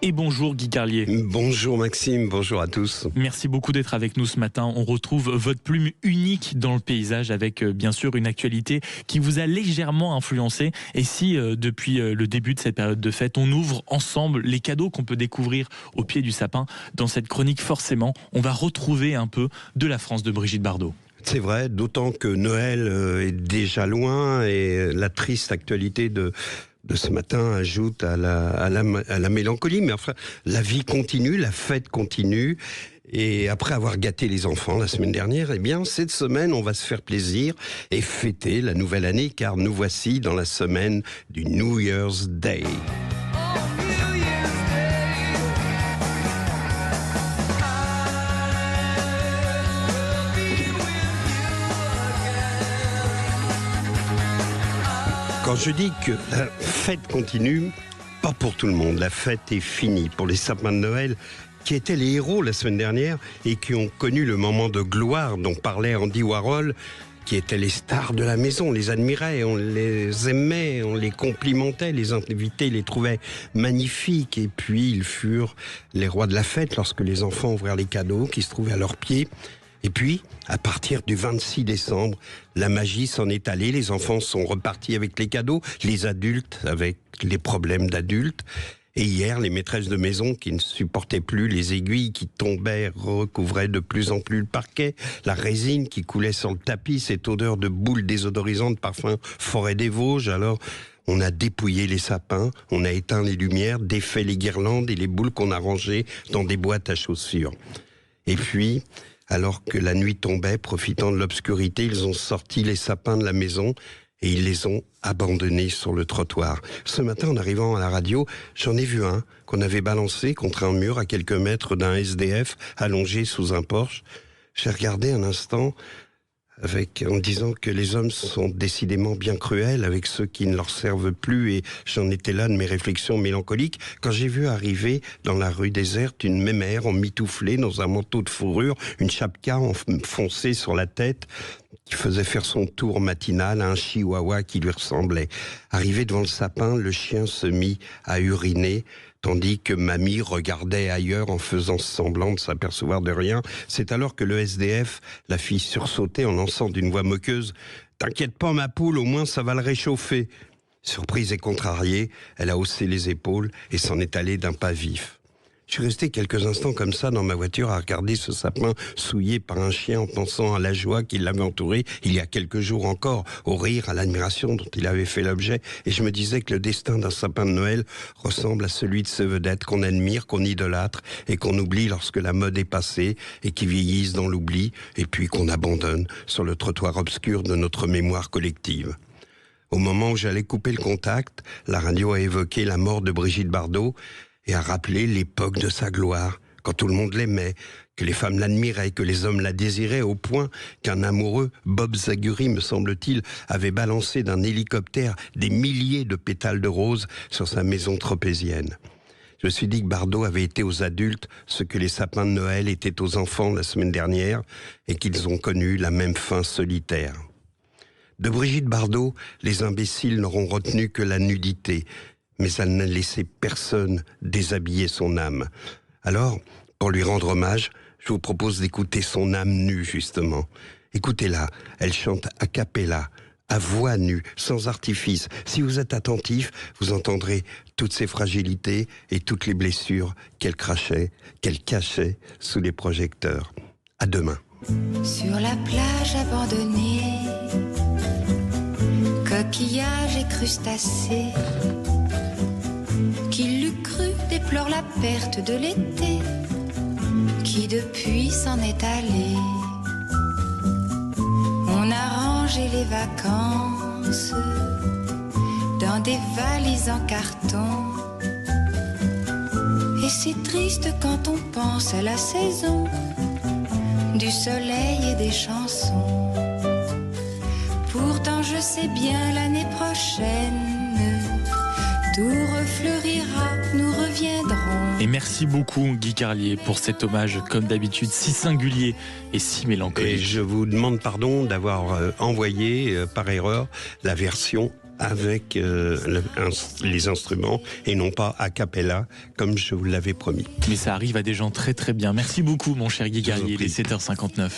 Et bonjour Guy Carlier. Bonjour Maxime, bonjour à tous. Merci beaucoup d'être avec nous ce matin. On retrouve votre plume unique dans le paysage avec bien sûr une actualité qui vous a légèrement influencé. Et si depuis le début de cette période de fête, on ouvre ensemble les cadeaux qu'on peut découvrir au pied du sapin, dans cette chronique forcément, on va retrouver un peu de la France de Brigitte Bardot. C'est vrai, d'autant que Noël est déjà loin et la triste actualité de ce matin ajoute à la mélancolie. Mais enfin, la vie continue, la fête continue. Et après avoir gâté les enfants la semaine dernière, eh bien, cette semaine, on va se faire plaisir et fêter la nouvelle année, car nous voici dans la semaine du New Year's Day. Quand je dis que la fête continue, pas pour tout le monde. La fête est finie. Pour les sapins de Noël, qui étaient les héros la semaine dernière et qui ont connu le moment de gloire dont parlait Andy Warhol, qui étaient les stars de la maison. On les admirait, on les aimait, on les complimentait, les invités les trouvaient magnifiques. Et puis ils furent les rois de la fête lorsque les enfants ouvrirent les cadeaux qui se trouvaient à leurs pieds. Et puis, à partir du 26 décembre, la magie s'en est allée. Les enfants sont repartis avec les cadeaux, les adultes avec les problèmes d'adultes. Et hier, les maîtresses de maison qui ne supportaient plus les aiguilles qui tombaient, recouvraient de plus en plus le parquet, la résine qui coulait sur le tapis, cette odeur de boules désodorisantes, parfum forêt des Vosges. Alors, on a dépouillé les sapins, on a éteint les lumières, défait les guirlandes et les boules qu'on a rangées dans des boîtes à chaussures. Et puis, alors que la nuit tombait, profitant de l'obscurité, ils ont sorti les sapins de la maison et ils les ont abandonnés sur le trottoir. Ce matin, en arrivant à la radio, j'en ai vu un qu'on avait balancé contre un mur à quelques mètres d'un SDF allongé sous un porche. J'ai regardé un instant en disant que les hommes sont décidément bien cruels avec ceux qui ne leur servent plus, et j'en étais là de mes réflexions mélancoliques quand j'ai vu arriver dans la rue déserte une mémère emmitouflée dans un manteau de fourrure, une chapka enfoncée sur la tête, qui faisait faire son tour matinal à un chihuahua qui lui ressemblait. Arrivé devant le sapin, le chien se mit à uriner, tandis que mamie regardait ailleurs en faisant semblant de s'apercevoir de rien. C'est alors que le SDF la fit sursauter en lançant d'une voix moqueuse « T'inquiète pas ma poule, au moins ça va le réchauffer ». Surprise et contrariée, elle a haussé les épaules et s'en est allée d'un pas vif. Je suis resté quelques instants comme ça dans ma voiture à regarder ce sapin souillé par un chien en pensant à la joie qui l'avait entouré il y a quelques jours encore, au rire, à l'admiration dont il avait fait l'objet. Et je me disais que le destin d'un sapin de Noël ressemble à celui de ces vedettes qu'on admire, qu'on idolâtre et qu'on oublie lorsque la mode est passée et qui vieillissent dans l'oubli et puis qu'on abandonne sur le trottoir obscur de notre mémoire collective. Au moment où j'allais couper le contact, la radio a évoqué la mort de Brigitte Bardot et a rappelé l'époque de sa gloire, quand tout le monde l'aimait, que les femmes l'admiraient, que les hommes la désiraient, au point qu'un amoureux, Bob Zaguri, me semble-t-il, avait balancé d'un hélicoptère des milliers de pétales de roses sur sa maison tropézienne. Je me suis dit que Bardot avait été aux adultes ce que les sapins de Noël étaient aux enfants la semaine dernière, et qu'ils ont connu la même fin solitaire. De Brigitte Bardot, les imbéciles n'auront retenu que la nudité, mais elle n'a laissé personne déshabiller son âme. Alors, pour lui rendre hommage, je vous propose d'écouter son âme nue, justement. Écoutez-la, elle chante a cappella, à voix nue, sans artifice. Si vous êtes attentif, vous entendrez toutes ses fragilités et toutes les blessures qu'elle cachait sous les projecteurs. À demain. Sur la plage abandonnée, coquillages et crustacés, qui l'eût cru déplore la perte de l'été, qui depuis s'en est allé. On a rangé les vacances dans des valises en carton, et c'est triste quand on pense à la saison du soleil et des chansons. Pourtant je sais bien l'année prochaine tout refleurira, nous reviendrons. Et merci beaucoup Guy Carlier pour cet hommage, comme d'habitude, si singulier et si mélancolique. Et je vous demande pardon d'avoir envoyé par erreur la version avec les instruments et non pas a cappella comme je vous l'avais promis. Mais ça arrive à des gens très très bien. Merci beaucoup mon cher Guy Garrier, il est 7h59.